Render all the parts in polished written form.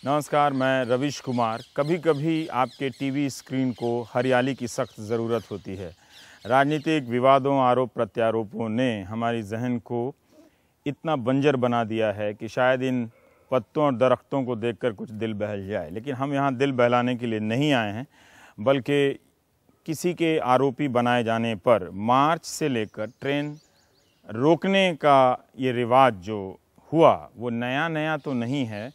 नमस्कार, मैं रविश कुमार। कभी कभी आपके टीवी स्क्रीन को हरियाली की सख्त ज़रूरत होती है। राजनीतिक विवादों, आरोप प्रत्यारोपों ने हमारी जहन को इतना बंजर बना दिया है कि शायद इन पत्तों और दरख्तों को देखकर कुछ दिल बहल जाए। लेकिन हम यहाँ दिल बहलाने के लिए नहीं आए हैं, बल्कि किसी के आरोपी बनाए जाने पर मार्च से लेकर ट्रेन रोकने का ये रिवाज जो हुआ वो नया तो नहीं है,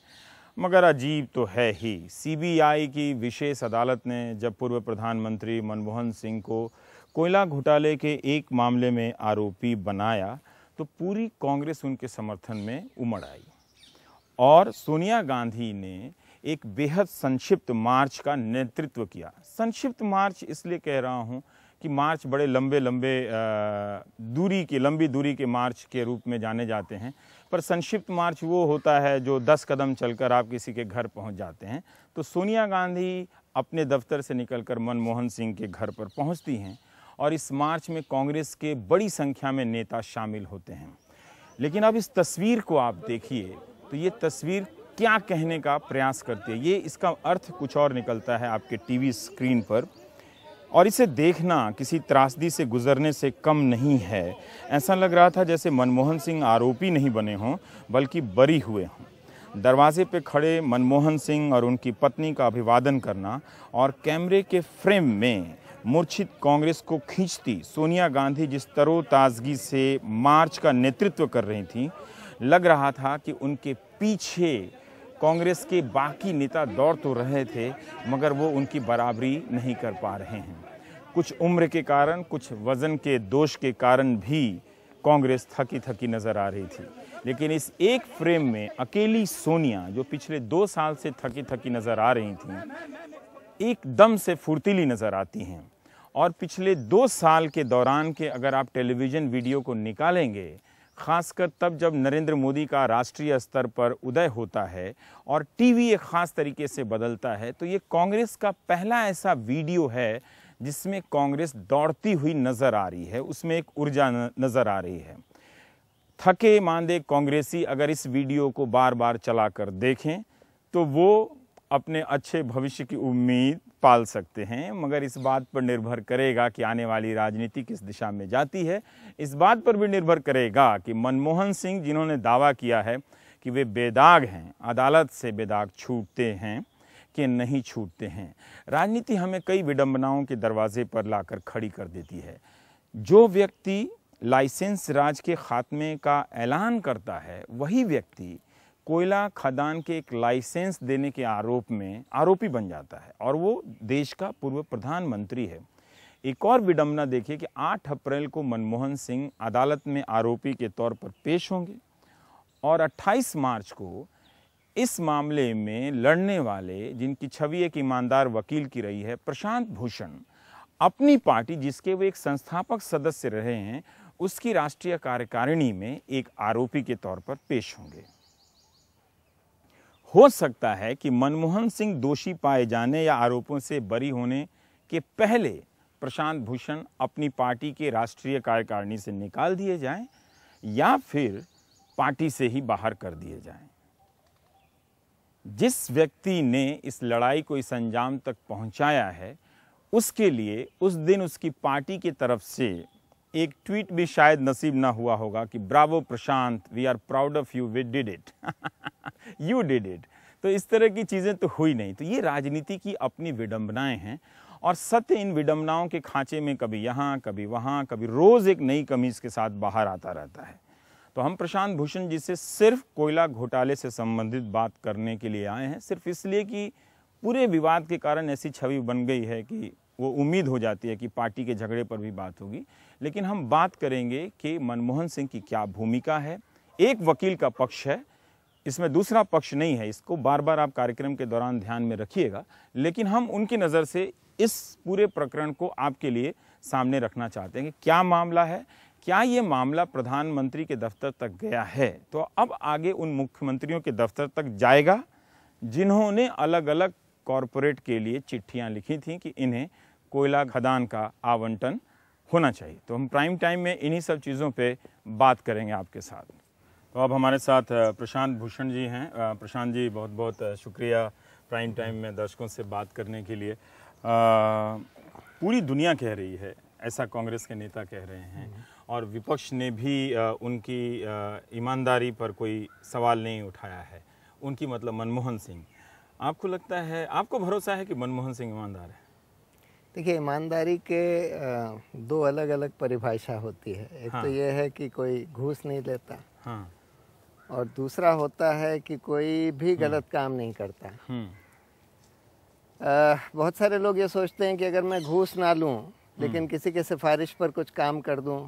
मगर अजीब तो है ही। सीबीआई की विशेष अदालत ने जब पूर्व प्रधानमंत्री मनमोहन सिंह को कोयला घोटाले के एक मामले में आरोपी बनाया तो पूरी कांग्रेस उनके समर्थन में उमड़ आई और सोनिया गांधी ने एक बेहद संक्षिप्त मार्च का नेतृत्व किया। संक्षिप्त मार्च इसलिए कह रहा हूं कि मार्च बड़े लंबी दूरी के मार्च के रूप में जाने जाते हैं, पर संक्षिप्त मार्च वो होता है जो 10 कदम चलकर आप किसी के घर पहुंच जाते हैं। तो सोनिया गांधी अपने दफ्तर से निकलकर मनमोहन सिंह के घर पर पहुंचती हैं और इस मार्च में कांग्रेस के बड़ी संख्या में नेता शामिल होते हैं। लेकिन अब इस तस्वीर को आप देखिए तो ये तस्वीर क्या कहने का प्रयास करती है, ये इसका अर्थ कुछ और निकलता है आपके टीवी स्क्रीन पर, और इसे देखना किसी त्रासदी से गुजरने से कम नहीं है। ऐसा लग रहा था जैसे मनमोहन सिंह आरोपी नहीं बने हों बल्कि बरी हुए हों। दरवाजे पे खड़े मनमोहन सिंह और उनकी पत्नी का अभिवादन करना और कैमरे के फ्रेम में मूर्छित कांग्रेस को खींचती सोनिया गांधी जिस तरोताजगी से मार्च का नेतृत्व कर रही थी, लग रहा था कि उनके पीछे कांग्रेस के बाकी नेता दौड़ तो रहे थे मगर वो उनकी बराबरी नहीं कर पा रहे हैं। कुछ उम्र के कारण, कुछ वजन के दोष के कारण भी कांग्रेस थकी नजर आ रही थी। लेकिन इस एक फ्रेम में अकेली सोनिया, जो पिछले 2 साल से थकी नजर आ रही थी, एकदम से फुर्तीली नजर आती हैं। और पिछले 2 साल के दौरान के अगर आप टेलीविज़न वीडियो को निकालेंगे, खासकर तब जब नरेंद्र मोदी का राष्ट्रीय स्तर पर उदय होता है और टीवी एक ख़ास तरीके से बदलता है, तो ये कांग्रेस का पहला ऐसा वीडियो है जिसमें कांग्रेस दौड़ती हुई नज़र आ रही है, उसमें एक ऊर्जा नज़र आ रही है। थके मांदे कांग्रेसी अगर इस वीडियो को बार बार चलाकर देखें तो वो अपने अच्छे भविष्य की उम्मीद पाल सकते हैं, मगर इस बात पर निर्भर करेगा कि आने वाली राजनीति किस दिशा में जाती है। इस बात पर भी निर्भर करेगा कि मनमोहन सिंह, जिन्होंने दावा किया है कि वे बेदाग हैं, अदालत से बेदाग छूटते हैं कि नहीं छूटते हैं। राजनीति हमें कई विडंबनाओं के दरवाजे पर लाकर खड़ी कर देती है। जो व्यक्ति लाइसेंस राज के खात्मे का ऐलान करता है, वही व्यक्ति कोयला खदान के एक लाइसेंस देने के आरोप में आरोपी बन जाता है और वो देश का पूर्व प्रधानमंत्री है। एक और विडंबना देखिए कि 8 अप्रैल को मनमोहन सिंह अदालत में आरोपी के तौर पर पेश होंगे और 28 मार्च को इस मामले में लड़ने वाले, जिनकी छवि एक ईमानदार वकील की रही है, प्रशांत भूषण, अपनी पार्टी जिसके वे एक संस्थापक सदस्य रहे हैं, उसकी राष्ट्रीय कार्यकारिणी में एक आरोपी के तौर पर पेश होंगे। हो सकता है कि मनमोहन सिंह दोषी पाए जाने या आरोपों से बरी होने के पहले प्रशांत भूषण अपनी पार्टी के राष्ट्रीय कार्यकारिणी से निकाल दिए जाएं या फिर पार्टी से ही बाहर कर दिए जाएं। जिस व्यक्ति ने इस लड़ाई को इस अंजाम तक पहुंचाया है, उसके लिए उस दिन उसकी पार्टी की तरफ से एक ट्वीट भी शायद नसीब ना हुआ होगा कि bravo Prashant, we are proud of you, we did it, you did it. तो इस तरह की चीज़ें तो हुई नहीं। तो ये राजनीति की अपनी विडंबनाएं हैं और सत्य इन विडंबनाओं के खांचे में कभी यहाँ, कभी वहाँ, कभी रोज़ एक नई कमीज के साथ बाहर आता रहता है। तो हम प्रशांत भूषण जी से सिर्फ कोयला घोटाले से संबंधित बात करने के लिए आए हैं, सिर्फ इसलिए कि पूरे विवाद के कारण ऐसी छवि बन गई है कि वो उम्मीद हो जाती है कि पार्टी के झगड़े पर भी बात होगी। लेकिन हम बात करेंगे कि मनमोहन सिंह की क्या भूमिका है। एक वकील का पक्ष है, इसमें दूसरा पक्ष नहीं है, इसको बार बार आप कार्यक्रम के दौरान ध्यान में रखिएगा। लेकिन हम उनकी नज़र से इस पूरे प्रकरण को आपके लिए सामने रखना चाहते हैं कि क्या मामला है, क्या ये मामला प्रधानमंत्री के दफ्तर तक गया है तो अब आगे उन मुख्यमंत्रियों के दफ्तर तक जाएगा जिन्होंने अलग अलग कॉरपोरेट के लिए चिट्ठियां लिखी थी कि इन्हें कोयला खदान का आवंटन होना चाहिए। तो हम प्राइम टाइम में इन्हीं सब चीज़ों पे बात करेंगे आपके साथ। तो अब हमारे साथ प्रशांत भूषण जी हैं। प्रशांत जी, बहुत बहुत शुक्रिया प्राइम टाइम में दर्शकों से बात करने के लिए। पूरी दुनिया कह रही है, ऐसा कांग्रेस के नेता कह रहे हैं, और विपक्ष ने भी उनकी ईमानदारी पर कोई सवाल नहीं उठाया है। उनकी मतलब मनमोहन सिंह, आपको लगता है, आपको भरोसा है कि मनमोहन सिंह ईमानदार है? देखिए, ईमानदारी के दो अलग अलग परिभाषा होती है। एक तो ये है कि कोई घूस नहीं लेता, और दूसरा होता है कि कोई भी गलत काम नहीं करता। बहुत सारे लोग ये सोचते हैं कि अगर मैं घूस ना लूं लेकिन किसी के सिफारिश पर कुछ काम कर दूं,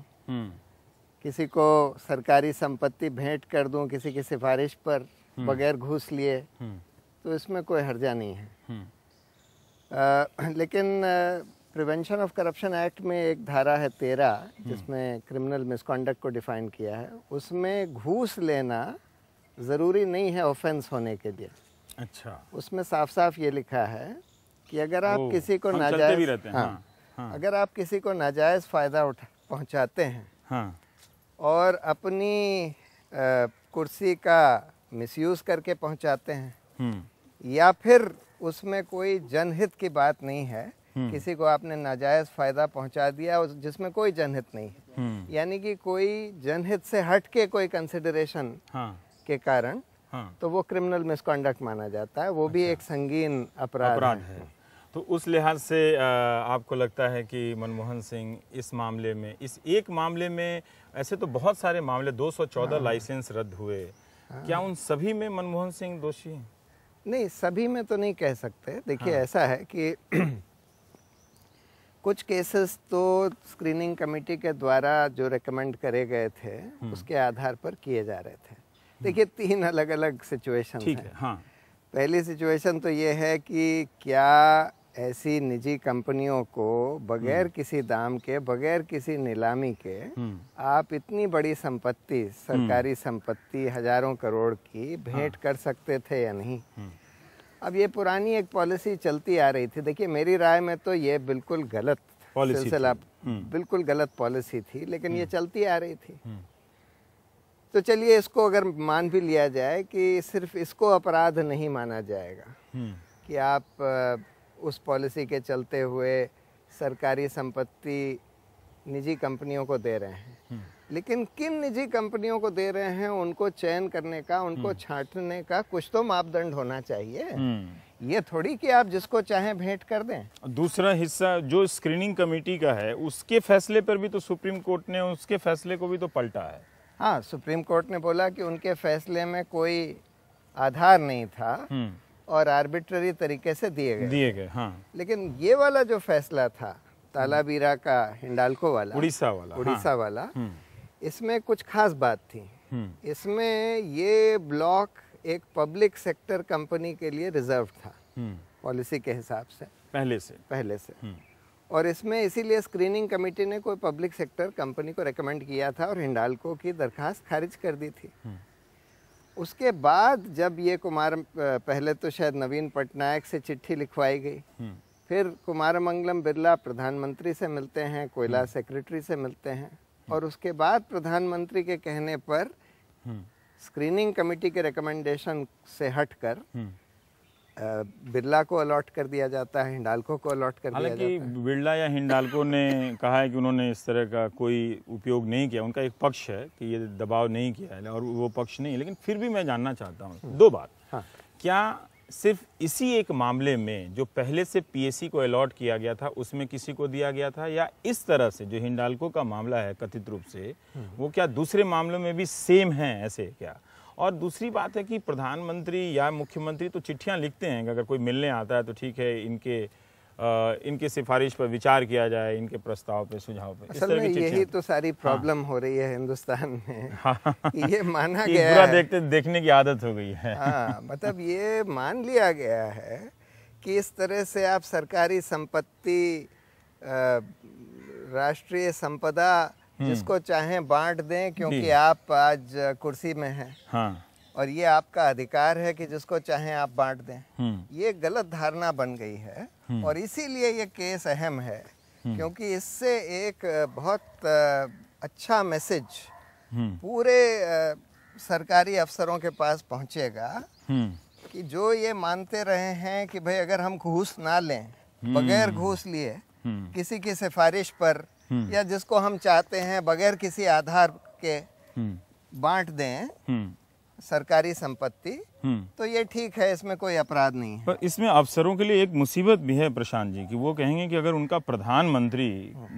किसी को सरकारी संपत्ति भेंट कर दूं किसी की सिफारिश पर बगैर घूस लिए, तो इसमें कोई हर्जा नहीं है। लेकिन प्रिवेंशन ऑफ करप्शन एक्ट में एक धारा है 13, जिसमें क्रिमिनल मिसकॉन्डक्ट को डिफाइन किया है। उसमें घूस लेना ज़रूरी नहीं है ऑफेंस होने के लिए। अच्छा, उसमें साफ साफ ये लिखा है कि अगर आप किसी को नाजायज अगर आप किसी को नाजायज फ़ायदा पहुंचाते हैं और अपनी कुर्सी का मिसयूज़ करके पहुंचाते हैं, या फिर उसमें कोई जनहित की बात नहीं है, किसी को आपने नाजायज फ़ायदा पहुंचा दिया जिसमें कोई जनहित नहीं है, यानी कि कोई जनहित से हट के कोई कंसिडरेशन के कारण, तो वो क्रिमिनल मिसकॉन्डक्ट माना जाता है। वो भी एक संगीन अपराध है। तो उस लिहाज से आपको लगता है कि मनमोहन सिंह इस मामले में, इस एक मामले में, ऐसे तो बहुत सारे मामले, 214 लाइसेंस रद्द हुए, क्या उन सभी में मनमोहन सिंह दोषी हैं? नहीं, सभी में तो नहीं कह सकते। देखिए, ऐसा है कि कुछ केसेस तो स्क्रीनिंग कमेटी के द्वारा जो रेकमेंड करे गए थे उसके आधार पर किए जा रहे थे। देखिए, 3 अलग अलग सिचुएशन हैं। पहली सिचुएशन तो ये है कि क्या ऐसी निजी कंपनियों को बगैर किसी दाम के, बगैर किसी नीलामी के, आप इतनी बड़ी संपत्ति, सरकारी संपत्ति हजारों करोड़ की भेंट कर सकते थे या नहीं। अब ये पुरानी एक पॉलिसी चलती आ रही थी। देखिए, मेरी राय में तो ये बिल्कुल गलत सिलसिला, बिल्कुल गलत पॉलिसी थी, लेकिन ये चलती आ रही थी। तो चलिए, इसको अगर मान भी लिया जाए कि सिर्फ इसको अपराध नहीं माना जाएगा कि आप उस पॉलिसी के चलते हुए सरकारी संपत्ति निजी कंपनियों को दे रहे हैं, लेकिन किन निजी कंपनियों को दे रहे हैं उनको चयन करने का, उनको छांटने का कुछ तो मापदंड होना चाहिए। ये थोड़ी कि आप जिसको चाहें भेंट कर दें। दूसरा हिस्सा जो स्क्रीनिंग कमेटी का है, उसके फैसले पर भी तो सुप्रीम कोर्ट ने उसके फैसले को भी तो पलटा है। हाँ, सुप्रीम कोर्ट ने बोला कि उनके फैसले में कोई आधार नहीं था और आर्बिट्ररी तरीके से दिए गए। लेकिन ये वाला जो फैसला था, तालाबीरा का हिंडाल्को वाला, उड़ीसा वाला, इसमें कुछ खास बात थी। इसमें ये ब्लॉक एक पब्लिक सेक्टर कंपनी के लिए रिजर्व था पॉलिसी के हिसाब से, पहले से। और इसमें इसीलिए स्क्रीनिंग कमेटी ने कोई पब्लिक सेक्टर कंपनी को रेकमेंड किया था और हिंडाल्को की दरखास्त खारिज कर दी थी। उसके बाद जब ये पहले तो शायद नवीन पटनायक से चिट्ठी लिखवाई गई, फिर कुमारमंगलम बिरला प्रधानमंत्री से मिलते हैं, कोयला सेक्रेटरी से मिलते हैं, और उसके बाद प्रधानमंत्री के कहने पर स्क्रीनिंग कमेटी के रिकमेंडेशन से हटकर बिरला को अलॉट कर दिया जाता है, हिंडाल्को को अलॉट कर दिया जाता है। हालांकि बिरला या हिंडाल्को ने कहा है कि उन्होंने इस तरह का कोई उपयोग नहीं किया। उनका एक पक्ष है कि ये दबाव नहीं किया है, और वो पक्ष नहीं है। लेकिन फिर भी मैं जानना चाहता हूँ 2 बात। क्या सिर्फ इसी एक मामले में जो पहले से पीएससी को अलॉट किया गया था उसमें किसी को दिया गया था, या इस तरह से जो हिंडाल्को का मामला है कथित रूप से, वो क्या दूसरे मामलों में भी सेम है ऐसे क्या? और दूसरी बात है कि प्रधानमंत्री या मुख्यमंत्री तो चिट्ठियां लिखते हैं कि अगर कोई मिलने आता है तो ठीक है, इनके सिफारिश पर विचार किया जाए, इनके प्रस्ताव पे, सुझाव पे। असल में यही तो सारी प्रॉब्लम हो रही है हिंदुस्तान में। ये माना गया बुरा देखने की आदत हो गई है। हाँ, मतलब ये मान लिया गया है कि इस तरह से आप सरकारी संपत्ति, राष्ट्रीय संपदा जिसको चाहें बांट दें, क्योंकि आप आज कुर्सी में हैं, और ये आपका अधिकार है कि जिसको चाहें आप बांट दें। ये गलत धारणा बन गई है, और इसीलिए ये केस अहम है, क्योंकि इससे एक बहुत अच्छा मैसेज पूरे सरकारी अफसरों के पास पहुंचेगा कि जो ये मानते रहे हैं कि भाई अगर हम घूस ना लें, बगैर घूस लिए किसी की सिफारिश पर या जिसको हम चाहते हैं बगैर किसी आधार के बांट दें सरकारी संपत्ति, तो ये ठीक है, इसमें कोई अपराध नहीं है। पर इसमें अफसरों के लिए एक मुसीबत भी है प्रशांत जी, कि वो कहेंगे कि अगर उनका प्रधानमंत्री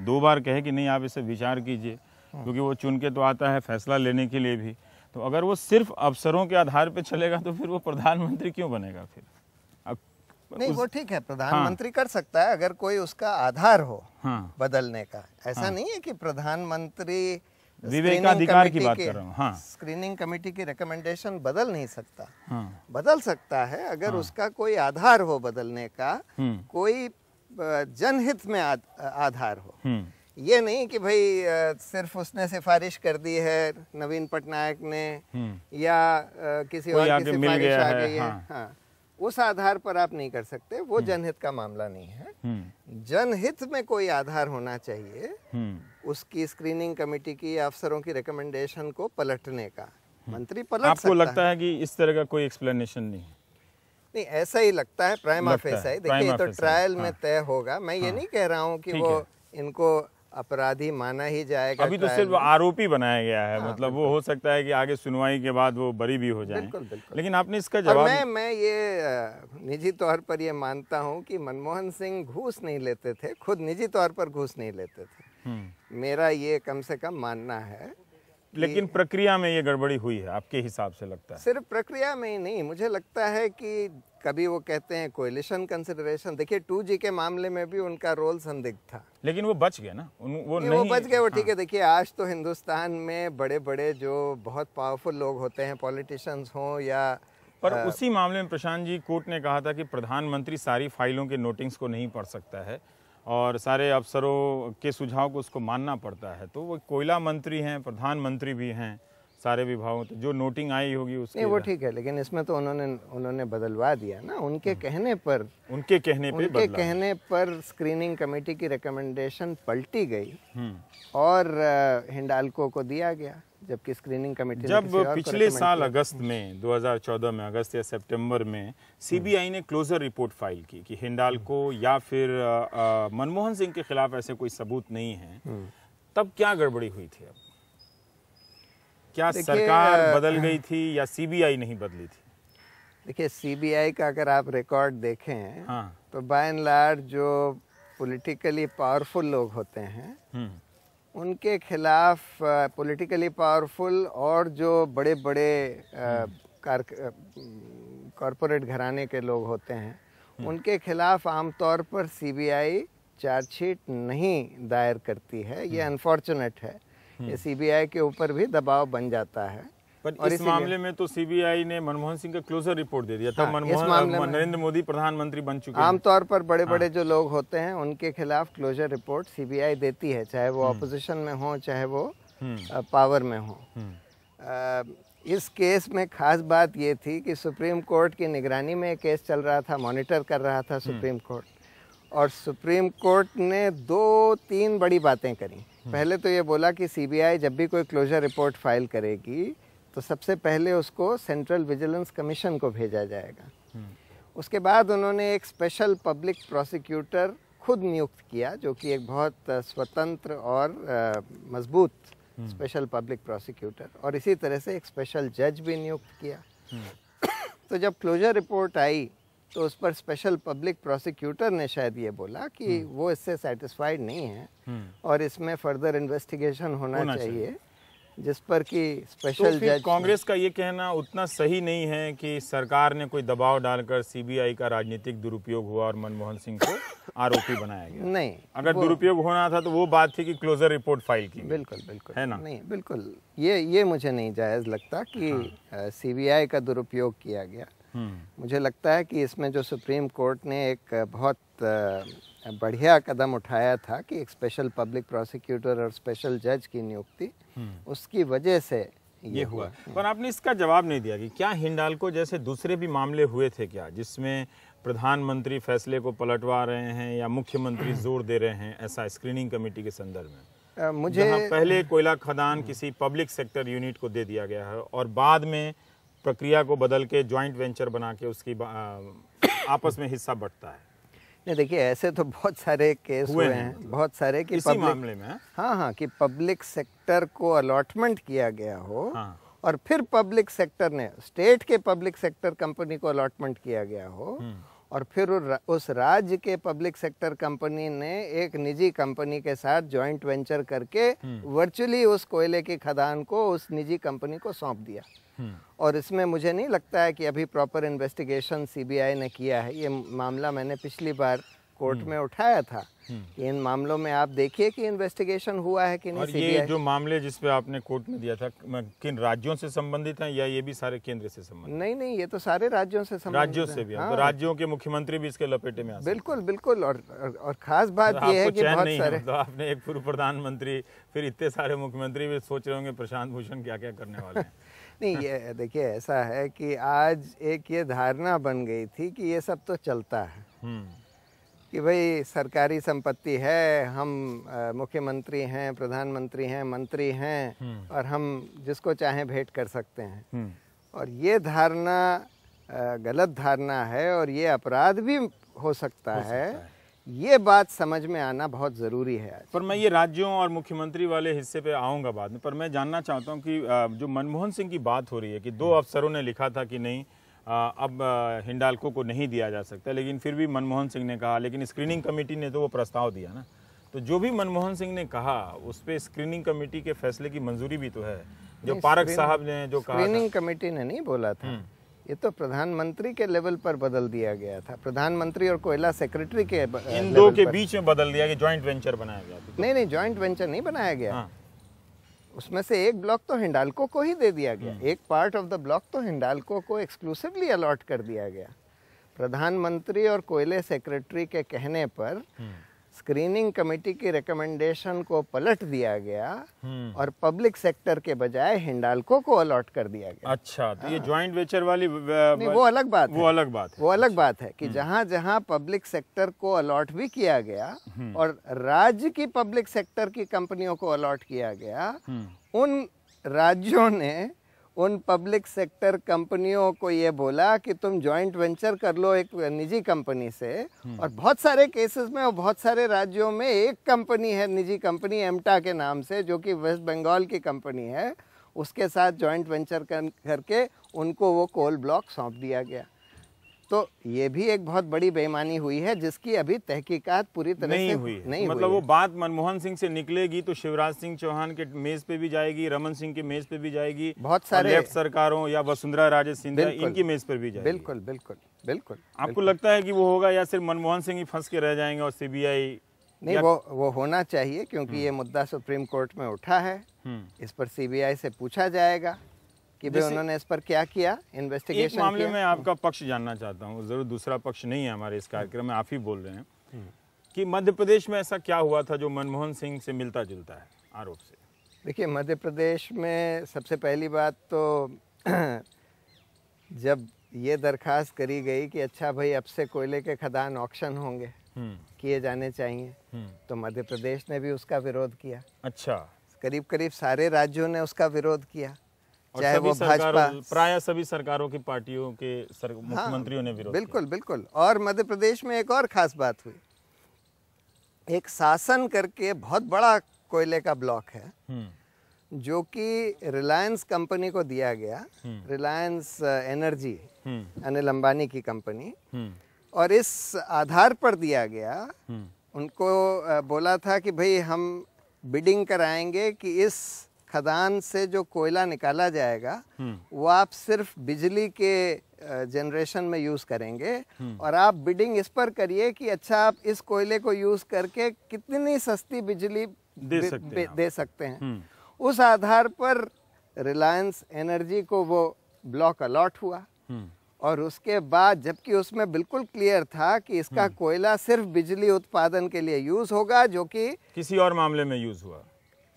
2 बार कहे कि नहीं आप इसे विचार कीजिए, क्योंकि वो चुन के तो आता है फैसला लेने के लिए भी, तो अगर वो सिर्फ अफसरों के आधार पे चलेगा तो फिर वो प्रधानमंत्री क्यों बनेगा फिर? नहीं वो ठीक है, प्रधानमंत्री कर सकता है अगर कोई उसका आधार हो बदलने का। ऐसा नहीं है कि प्रधानमंत्री विवेकाधिकार की बात कर रहा हूँ। हाँ, स्क्रीनिंग कमेटी की रिकमेंडेशन बदल नहीं सकता। बदल सकता है अगर उसका कोई आधार हो बदलने का, कोई जनहित में आधार हो। ये नहीं कि भाई सिर्फ उसने सिफारिश कर दी है नवीन पटनायक ने या किसी और की सिफारिश आ गई है। हाँ, उस आधार पर आप नहीं कर सकते, वो जनहित का मामला नहीं है। जनहित में कोई आधार होना चाहिए उसकी स्क्रीनिंग कमेटी की या अफसरों की रिकमेंडेशन को पलटने का। मंत्री पलट सकता है। आपको लगता है कि इस तरह का कोई एक्सप्लेनेशन नहीं? नहीं, ऐसा ही लगता है, प्राइमा फेसाई। देखिए ये तो ट्रायल में तय होगा। मैं ये नहीं कह रहा हूँ कि वो इनको अपराधी माना ही जाएगा। अभी तो सिर्फ आरोपी बनाया गया है। मतलब वो हो सकता है कि आगे सुनवाई के बाद वो बरी भी हो जाएं। बिल्कुल। लेकिन आपने इसका जवाब, मैं ये निजी तौर पर ये मानता हूँ कि मनमोहन सिंह घूस नहीं लेते थे, खुद निजी तौर पर घूस नहीं लेते थे। मेरा ये कम से कम मानना है। लेकिन प्रक्रिया में ये गड़बड़ी हुई है आपके हिसाब से लगता है? सिर्फ प्रक्रिया में ही नहीं, मुझे लगता है कि कभी वो कहते हैं कोएलिशन कंसिडरेशन। देखिए 2G के मामले में भी उनका रोल संदिग्ध था, लेकिन वो बच गए ना। वो बच गए, वो ठीक है। देखिए आज तो हिंदुस्तान में बड़े बड़े जो बहुत पावरफुल लोग होते हैं, पॉलिटिशियंस हों या, पर उसी मामले में प्रशांत जी कोर्ट ने कहा था कि प्रधानमंत्री सारी फाइलों के नोटिंग्स को नहीं पढ़ सकता है और सारे अफसरों के सुझाव को उसको मानना पड़ता है। तो वो कोयला मंत्री हैं, प्रधानमंत्री भी हैं, सारे विभागों, तो जो नोटिंग आई होगी उसके नहीं वो ठीक है। लेकिन इसमें तो उन्होंने बदलवा दिया ना, उनके कहने पर स्क्रीनिंग कमेटी की रिकमेंडेशन पलटी गई और हिंडाल्को को दिया गया, जबकि स्क्रीनिंग कमिटी जब पिछले साल अगस्त में 2014 में अगस्त या सितंबर में सीबीआई ने क्लोजर रिपोर्ट फाइल की कि हिंडाल्को या फिर मनमोहन सिंह के खिलाफ ऐसे कोई सबूत नहीं है, तब क्या गड़बड़ी हुई थी? अब क्या सरकार बदल गई थी या सीबीआई नहीं बदली थी? देखिए सीबीआई का अगर आप रिकॉर्ड देखें तो बाय एंड लार्ज जो पॉलिटिकली पावरफुल लोग होते हैं उनके खिलाफ, पॉलिटिकली पावरफुल और जो बड़े बड़े कॉरपोरेट घराने के लोग होते हैं उनके खिलाफ आमतौर पर सीबीआई चार्जशीट नहीं दायर करती है। ये अनफॉर्चुनेट है। ये सीबीआई के ऊपर भी दबाव बन जाता है। पर इस मामले में तो सीबीआई ने मनमोहन सिंह का क्लोजर रिपोर्ट दे दिया था। नरेंद्र मोदी प्रधानमंत्री बन चुके हैं। आमतौर पर बड़े बड़े जो लोग होते हैं उनके खिलाफ क्लोजर रिपोर्ट सीबीआई देती है, चाहे वो ऑपोजिशन में हो चाहे वो पावर में हो। इस केस में खास बात ये थी कि सुप्रीम कोर्ट की निगरानी में केस चल रहा था, मॉनिटर कर रहा था सुप्रीम कोर्ट, और सुप्रीम कोर्ट ने 2-3 बड़ी बातें करी। पहले तो ये बोला कि सीबीआई जब भी कोई क्लोजर रिपोर्ट फाइल करेगी तो सबसे पहले उसको सेंट्रल विजिलेंस कमीशन को भेजा जाएगा। उसके बाद उन्होंने एक स्पेशल पब्लिक प्रोसिक्यूटर खुद नियुक्त किया, जो कि एक बहुत स्वतंत्र और मजबूत स्पेशल पब्लिक प्रोसिक्यूटर, और इसी तरह से एक स्पेशल जज भी नियुक्त किया। तो जब क्लोजर रिपोर्ट आई तो उस पर स्पेशल पब्लिक प्रोसिक्यूटर ने शायद ये बोला कि वो इससे सेटिस्फाइड नहीं है और इसमें फर्दर इन्वेस्टिगेशन होना चाहिए, जिस पर कि स्पेशल जज। कांग्रेस का ये कहना उतना सही नहीं है कि सरकार ने कोई दबाव डालकर सीबीआई का राजनीतिक दुरुपयोग हुआ और मनमोहन सिंह को आरोपी बनाया गया। नहीं, अगर दुरुपयोग होना था तो वो बात थी कि क्लोजर रिपोर्ट फाइल की। बिल्कुल है ना? नहीं, बिल्कुल ये मुझे नहीं जायज़ लगता कि सीबीआई का दुरुपयोग किया गया। मुझे लगता है कि इसमें जो सुप्रीम कोर्ट ने एक बहुत बढ़िया कदम उठाया था कि एक स्पेशल पब्लिक प्रोसिक्यूटर और स्पेशल जज की नियुक्ति, उसकी वजह से ये हुआ। पर आपने इसका जवाब नहीं दिया कि क्या हिंडाल्को जैसे दूसरे भी मामले हुए थे क्या, जिसमें प्रधानमंत्री फैसले को पलटवा रहे हैं या मुख्यमंत्री जोर दे रहे हैं, ऐसा स्क्रीनिंग कमेटी के संदर्भ में? मुझे पहले कोयला खदान किसी पब्लिक सेक्टर यूनिट को दे दिया गया है और बाद में प्रक्रिया को बदल के जॉइंट वेंचर बना के उसकी आपस में हिस्सा बढ़ता है। नहीं, देखिए ऐसे तो बहुत सारे केस हुए हैं, बहुत सारे कि इसी मामले में हाँ कि पब्लिक सेक्टर को अलॉटमेंट किया गया हो। हाँ। और फिर पब्लिक सेक्टर ने स्टेट के पब्लिक सेक्टर कंपनी को अलॉटमेंट किया गया हो और फिर उस राज्य के पब्लिक सेक्टर कंपनी ने एक निजी कंपनी के साथ जॉइंट वेंचर करके वर्चुअली उस कोयले की खदान को उस निजी कंपनी को सौंप दिया। और इसमें मुझे नहीं लगता है कि अभी प्रॉपर इन्वेस्टिगेशन सीबीआई ने किया है। ये मामला मैंने पिछली बार कोर्ट में उठाया था कि इन मामलों में आप देखिए कि इन्वेस्टिगेशन हुआ है कि नहीं। और ये जो मामले जिस पे आपने कोर्ट में दिया था किन राज्यों से संबंधित हैं या ये भी सारे केंद्र से संबंधित? नहीं, ये तो सारे राज्यों से संबंधित। राज्यों से भी तो राज्यों के मुख्यमंत्री भी इसके लपेटे में आ सकते हैं। बिल्कुल बिल्कुल। और खास बात ये है कि बहुत सारे तो आपने एक पूर्व प्रधानमंत्री फिर इतने सारे मुख्यमंत्री भी सोच रहे होंगे प्रशांत भूषण क्या क्या करने वाले हैं। नहीं, ये देखिए ऐसा है कि आज एक ये धारणा बन गई थी कि ये सब तो चलता है कि भाई सरकारी संपत्ति है, हम मुख्यमंत्री हैं, प्रधानमंत्री हैं, मंत्री हैं और हम जिसको चाहें भेंट कर सकते हैं। और ये धारणा गलत धारणा है और ये अपराध भी हो सकता है। ये बात समझ में आना बहुत ज़रूरी है। पर मैं ये राज्यों और मुख्यमंत्री वाले हिस्से पे आऊँगा बाद में, पर मैं जानना चाहता हूँ कि जो मनमोहन सिंह की बात हो रही है कि 2 अफसरों ने लिखा था कि नहीं अब हिंडाल्को को नहीं दिया जा सकता, लेकिन फिर भी मनमोहन सिंह ने कहा, लेकिन स्क्रीनिंग कमेटी ने तो वो प्रस्ताव दिया ना, तो जो भी मनमोहन सिंह ने कहा उस पर स्क्रीनिंग कमेटी के फैसले की मंजूरी भी तो है। जो पारक साहब ने जो कहा, स्क्रीनिंग कमेटी ने नहीं बोला था, ये तो प्रधानमंत्री के लेवल पर बदल दिया गया था। प्रधानमंत्री और कोयला सेक्रेटरी के इन दो के बीच में बदल दिया कि जॉइंट वेंचर बनाया गया। नहीं, जॉइंट वेंचर नहीं बनाया गया। उसमें से एक ब्लॉक तो हिंडाल्को को ही दे दिया गया, एक पार्ट ऑफ द ब्लॉक तो हिंडाल्को को एक्सक्लूसिवली अलॉट कर दिया गया। प्रधानमंत्री और कोयले सेक्रेटरी के कहने पर स्क्रीनिंग कमेटी की रिकमेंडेशन को पलट दिया गया और पब्लिक सेक्टर के बजाय हिंडाल्को को अलॉट कर दिया गया। अच्छा, तो ये जॉइंट वेंचर वाली नहीं, वो अलग बात है। वो अलग बात है कि जहां जहां पब्लिक सेक्टर को अलॉट भी किया गया और राज्य की पब्लिक सेक्टर की कंपनियों को अलॉट किया गया, उन राज्यों ने उन पब्लिक सेक्टर कंपनियों को ये बोला कि तुम जॉइंट वेंचर कर लो एक निजी कंपनी से। और बहुत सारे केसेस में और बहुत सारे राज्यों में एक कंपनी है, निजी कंपनी एमटा के नाम से, जो कि वेस्ट बंगाल की कंपनी है, उसके साथ जॉइंट वेंचर करके उनको वो कोल ब्लॉक सौंप दिया गया। तो ये भी एक बहुत बड़ी बेईमानी हुई है जिसकी अभी तहकीकात पूरी तरह नहीं से हुई है। नहीं मतलब वो बात मनमोहन सिंह से निकलेगी तो शिवराज सिंह चौहान के मेज पे भी जाएगी, रमन सिंह के मेज पे भी जाएगी, बहुत सारे लेफ्ट सरकारों या वसुंधरा राजे सिंधिया इनकी मेज पर भी जाएगी। बिल्कुल बिल्कुल बिल्कुल। आपको लगता है कि वो होगा या सिर्फ मनमोहन सिंह ही फंस के रह जाएंगे और सीबीआई? नहीं, वो होना चाहिए क्योंकि ये मुद्दा सुप्रीम कोर्ट में उठा है। इस पर सीबीआई से पूछा जाएगा कि भाई उन्होंने इस पर क्या किया, इन्वेस्टिगेशन। एक मामले में आपका पक्ष जानना चाहता हूँ, जरूर दूसरा पक्ष नहीं है हमारे इस कार्यक्रम में, आप ही बोल रहे हैं कि मध्य प्रदेश में ऐसा क्या हुआ था जो मनमोहन सिंह से मिलता जुलता है आरोप से? देखिए, मध्य प्रदेश में सबसे पहली बात तो जब ये दरखास्त करी गई कि अच्छा भाई अब से कोयले के खदान ऑक्शन होंगे, किए जाने चाहिए, तो मध्य प्रदेश ने भी उसका विरोध किया। अच्छा, करीब करीब सारे राज्यों ने उसका विरोध किया, चाहे वो भाजपा, प्राय सभी सरकारों की पार्टियों के मुख्यमंत्रियों ने विरोध बिल्कुल किया। बिल्कुल। और मध्य प्रदेश में एक और खास बात हुई, एक शासन करके बहुत बड़ा कोयले का ब्लॉक है जो कि रिलायंस कंपनी को दिया गया, रिलायंस एनर्जी, अनिल अंबानी की कंपनी, और इस आधार पर दिया गया, उनको बोला था कि भाई हम बिडिंग कराएंगे कि इस खदान से जो कोयला निकाला जाएगा वो आप सिर्फ बिजली के जनरेशन में यूज़ करेंगे और आप बिडिंग इस पर करिए कि अच्छा आप इस कोयले को यूज़ करके कितनी सस्ती बिजली दे सकते हैं। उस आधार पर रिलायंस एनर्जी को वो ब्लॉक अलॉट हुआ और उसके बाद जबकि उसमें बिल्कुल क्लियर था कि इसका कोयला सिर्फ बिजली उत्पादन के लिए यूज़ होगा, जो कि किसी और मामले में यूज़ हुआ,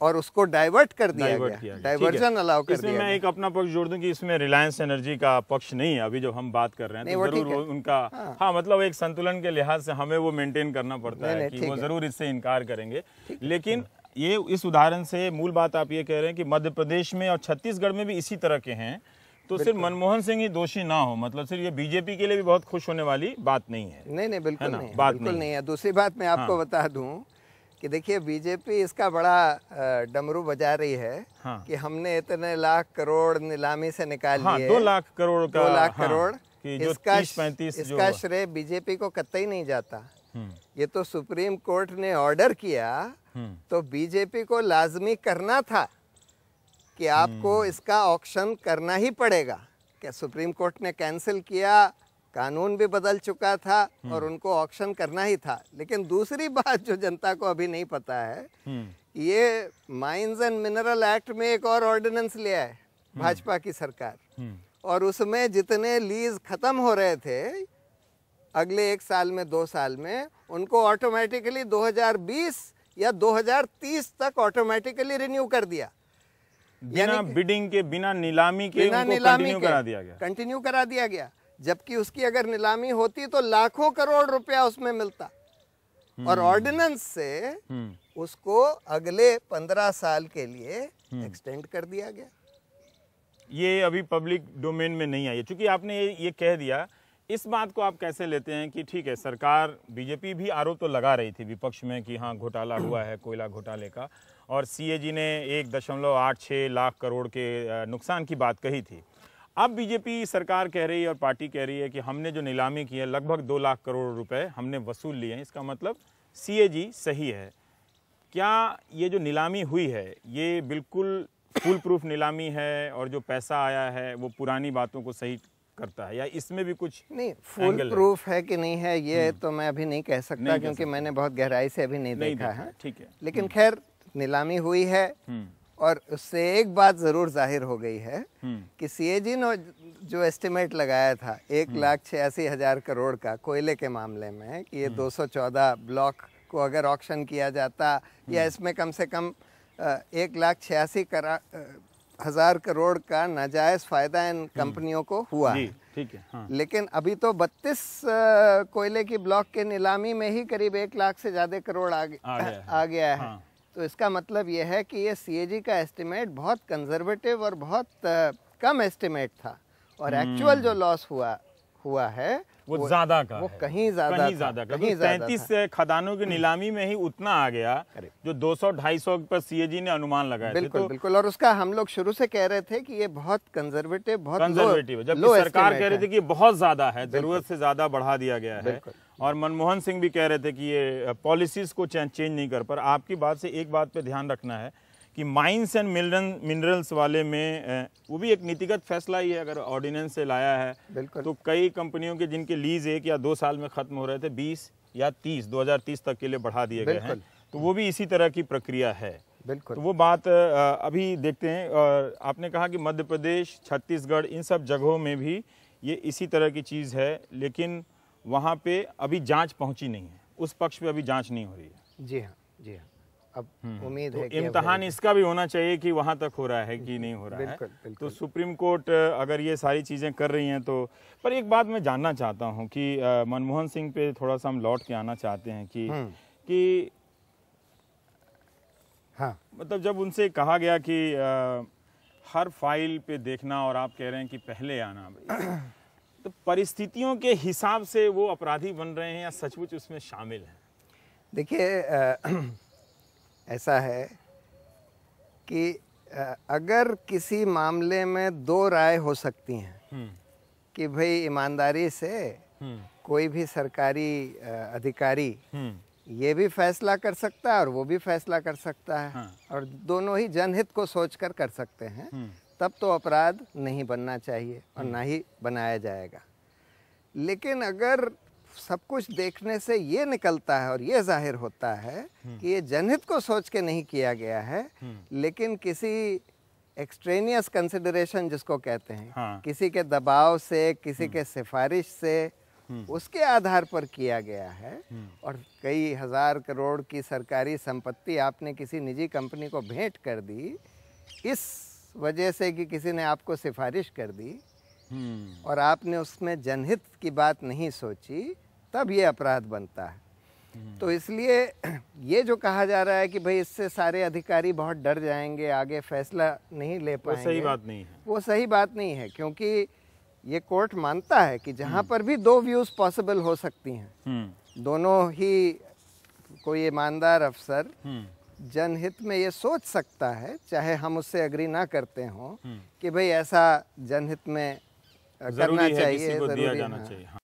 और उसको डाइवर्ट कर दिया गया, डाइवर्जन अलाउ कर दिया। इसमें मैं एक अपना पक्ष जोड़ दूं कि इसमें रिलायंस एनर्जी का पक्ष नहीं है अभी जो हम बात कर रहे हैं, तो जरूर उनका हाँ मतलब एक संतुलन के लिहाज से हमें वो मेंटेन करना पड़ता है कि वो जरूर इससे इनकार करेंगे। लेकिन ये इस उदाहरण से मूल बात आप ये कह रहे हैं कि मध्य प्रदेश में और छत्तीसगढ़ में भी इसी तरह के हैं, तो सिर्फ मनमोहन सिंह ही दोषी ना हो, मतलब सिर्फ ये बीजेपी के लिए भी बहुत खुश होने वाली बात नहीं है। नहीं, बिल्कुल नहीं, बिल्कुल नहीं है। दूसरी बात मैं आपको बता दूं कि देखिए, बीजेपी इसका बड़ा डमरू बजा रही है कि हमने इतने लाख करोड़ नीलामी से निकाल लिए। 2 लाख करोड़ का, 2 लाख करोड़ कि जो 30-35 इसका श्रेय बीजेपी को कतई नहीं जाता। ये तो सुप्रीम कोर्ट ने ऑर्डर किया, तो बीजेपी को लाजमी करना था कि आपको इसका ऑक्शन करना ही पड़ेगा। क्या सुप्रीम कोर्ट ने कैंसिल किया, कानून भी बदल चुका था और उनको ऑक्शन करना ही था। लेकिन दूसरी बात जो जनता को अभी नहीं पता है, ये माइंस एंड मिनरल एक्ट में एक और ऑर्डिनेंस ले आए भाजपा की सरकार, और उसमें जितने लीज खत्म हो रहे थे अगले 1 साल में 2 साल में, उनको ऑटोमेटिकली 2020 या 2030 तक ऑटोमेटिकली रिन्यू कर दिया। बिना बिडिंग के, बिना नीलामी के कंटिन्यू करा दिया गया। जबकि उसकी अगर नीलामी होती तो लाखों करोड़ रुपया उसमें मिलता, और ऑर्डिनेंस से उसको अगले 15 साल के लिए एक्सटेंड कर दिया गया। ये अभी पब्लिक डोमेन में नहीं आई, क्योंकि आपने ये कह दिया। इस बात को आप कैसे लेते हैं कि ठीक है, सरकार, बीजेपी भी आरोप तो लगा रही थी विपक्ष में कि हाँ घोटाला हुआ है कोयला घोटाले का, और सीएजी ने 1.86 लाख करोड़ के नुकसान की बात कही थी। अब बीजेपी सरकार कह रही है और पार्टी कह रही है कि हमने जो नीलामी की है लगभग 2 लाख करोड़ रुपए हमने वसूल लिए हैं, इसका मतलब सीएजी सही है। क्या ये जो नीलामी हुई है ये बिल्कुल फुल प्रूफ नीलामी है और जो पैसा आया है वो पुरानी बातों को सही करता है, या इसमें भी कुछ नहीं फुल प्रूफ है कि नहीं है ये तो मैं अभी नहीं कह सकता, क्योंकि मैंने बहुत गहराई से अभी नहीं देखा है। ठीक है, लेकिन खैर नीलामी हुई है, और उससे एक बात जरूर जाहिर हो गई है कि सीएजी ने जो एस्टिमेट लगाया था 1,86,000 करोड़ का कोयले के मामले में, कि ये 214 ब्लॉक को अगर ऑक्शन किया जाता, या इसमें कम से कम 1,86,000 करोड़ का नाजायज फायदा इन कंपनियों को हुआ है। ठीक है, हाँ। लेकिन अभी तो 32 कोयले की ब्लॉक के नीलामी में ही करीब 1 लाख से ज्यादा करोड़ आ गया है। हाँ। तो इसका मतलब यह है कि ये सीएजी का एस्टिमेट बहुत कंजर्वेटिव और बहुत कम एस्टिमेट था, और एक्चुअल जो लॉस हुआ है वो ज्यादा का, वो कहीं ज्यादा का। 33 खदानों की नीलामी में ही उतना आ गया जो 200-250 पर सीएजी ने अनुमान लगाया। बिल्कुल, बिल्कुल। और उसका हम लोग शुरू से कह रहे थे कि ये बहुत कंजर्वेटिव है, जबकि सरकार कह रही थी कि बहुत ज्यादा है, जरूरत से ज्यादा बढ़ा दिया गया है। और मनमोहन सिंह भी कह रहे थे कि ये पॉलिसीज को चेंज नहीं कर। पर आपकी बात से एक बात पे ध्यान रखना है कि माइंस एंड मिनरल्स वाले में वो भी एक नीतिगत फैसला ही है। अगर ऑर्डिनेंस से लाया है तो कई कंपनियों के जिनके लीज 1 या 2 साल में खत्म हो रहे थे 20 या 2030 तक के लिए बढ़ा दिए गए हैं, तो वो भी इसी तरह की प्रक्रिया है। बिल्कुल। तो वो बात अभी देखते हैं। और आपने कहा कि मध्य प्रदेश, छत्तीसगढ़, इन सब जगहों में भी ये इसी तरह की चीज़ है, लेकिन वहाँ पे अभी जांच पहुँची नहीं है, उस पक्ष पे अभी जांच नहीं हो रही है। जी हाँ, जी हाँ। अब उम्मीद है कि इम्तिहान इसका भी होना चाहिए कि वहाँ तक हो रहा है कि नहीं हो रहा है। तो सुप्रीम कोर्ट अगर ये सारी चीज़ें कर रही हैं तो। पर एक बात मैं जानना चाहता हूँ कि मनमोहन सिंह पे थोड़ा सा हम लौट के आना चाहते हैं कि हाँ, मतलब जब उनसे कहा गया कि हर फाइल पे देखना, और आप कह रहे हैं कि पहले आना, तो परिस्थितियों के हिसाब से वो अपराधी बन रहे हैं या सचमुच उसमें शामिल हैं? देखिए, ऐसा है कि अगर किसी मामले में 2 राय हो सकती हैं कि भाई ईमानदारी से कोई भी सरकारी अधिकारी ये भी फैसला कर सकता है और वो भी फैसला कर सकता है, और दोनों ही जनहित को सोचकर कर सकते हैं, तब तो अपराध नहीं बनना चाहिए और ना ही बनाया जाएगा। लेकिन अगर सब कुछ देखने से ये निकलता है और ये जाहिर होता है कि ये जनहित को सोच के नहीं किया गया है, लेकिन किसी एक्सट्रेनियस कंसिडरेशन जिसको कहते हैं, किसी के दबाव से, किसी के सिफारिश से, उसके आधार पर किया गया है, और कई हजार करोड़ की सरकारी संपत्ति आपने किसी निजी कंपनी को भेंट कर दी इस वजह से कि किसी ने आपको सिफारिश कर दी और आपने उसमें जनहित की बात नहीं सोची, तब ये अपराध बनता है। तो इसलिए ये जो कहा जा रहा है कि भाई इससे सारे अधिकारी बहुत डर जाएंगे, आगे फैसला नहीं ले पाएंगे, वो सही बात नहीं है। वो सही बात नहीं है, क्योंकि ये कोर्ट मानता है कि जहाँ पर भी दो व्यूज पॉसिबल हो सकती हैं, दोनों ही कोई ईमानदार अफसर जनहित में ये सोच सकता है, चाहे हम उससे एग्री ना करते हों कि भाई ऐसा जनहित में करना चाहिए, जरूरी है।